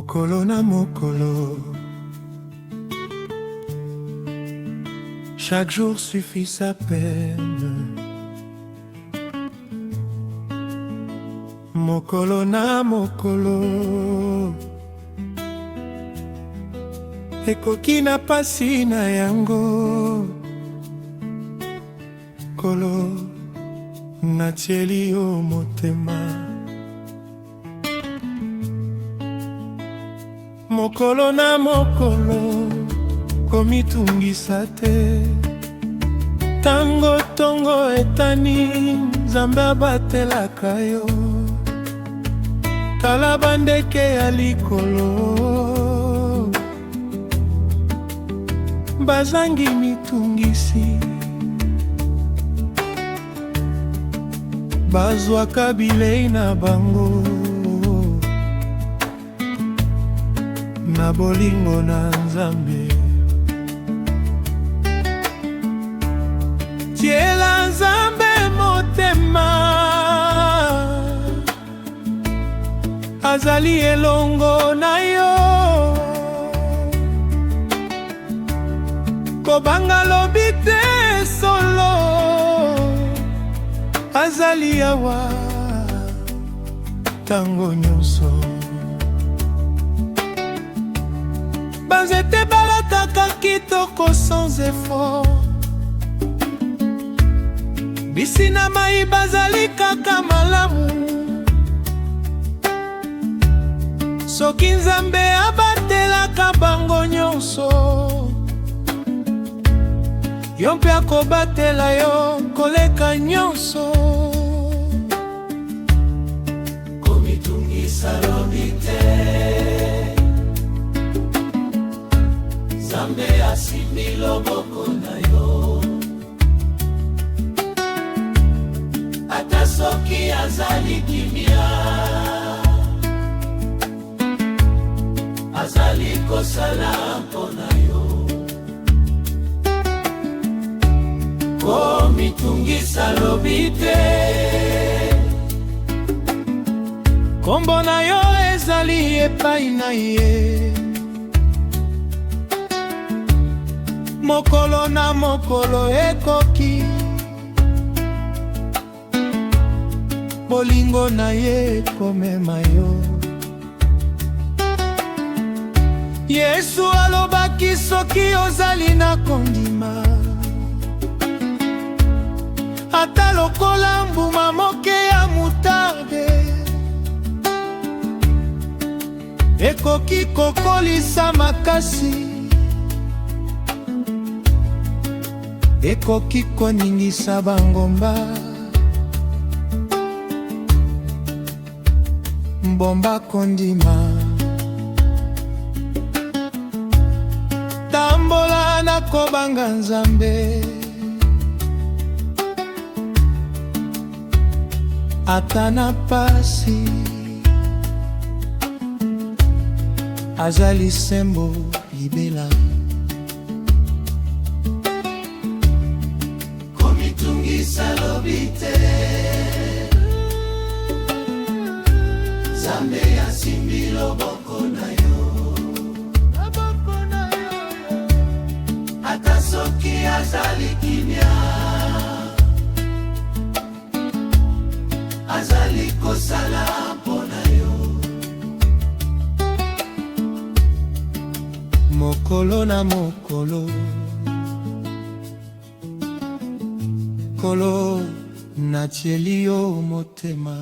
Mokolo na mokolo, chaque jour suffit sa peine. Mokolo na mokolo, ekoki na pasi na yango. Kolo natieli yo motema. Mokolo na mokolo, komitungisa te. Tango tongo etani, Nzambe abatelaka yo. Tala bandeke ya likolo, bazangi mitungisi. Bazwaka bilei na bango, na bolingo na Nzambe. Tiela Nzambe motema, azali elongo na yo. Kobanga lobi te solo, azali awa tango nyonso. Banzete balataka kitoko sans effort, bisi na mai bazali kaka malamu. Soki Nzambe abatelaka bango nyonso, yo mpe akobatela yo koleka nyonso. Komitungisa lobi te, Nzambe asimbi loboko na yo. Ata soki azali kimia, azali kosala mpona yo. Komitungisa lobi te, kombo na yo ezali epai na ye. Mokolo na mokolo ekoki, bolingo na ye komema yo. Yesu alobaki soki ozali na kondima, ata lokola mbuma moke ya mutarde, ekoki kokolisa makasi, ekoki koningisa bangomba. Mbomba kondima, tambola na kobanga Nzambe. Ata na pasi, azali sembo libela. Komitungisa lobi te, Nzambe asimbi loboko na yo. Ata soki azali kimia, azali kosala mpona yo. Mokolo na mokolo, kolo natieli yo motema.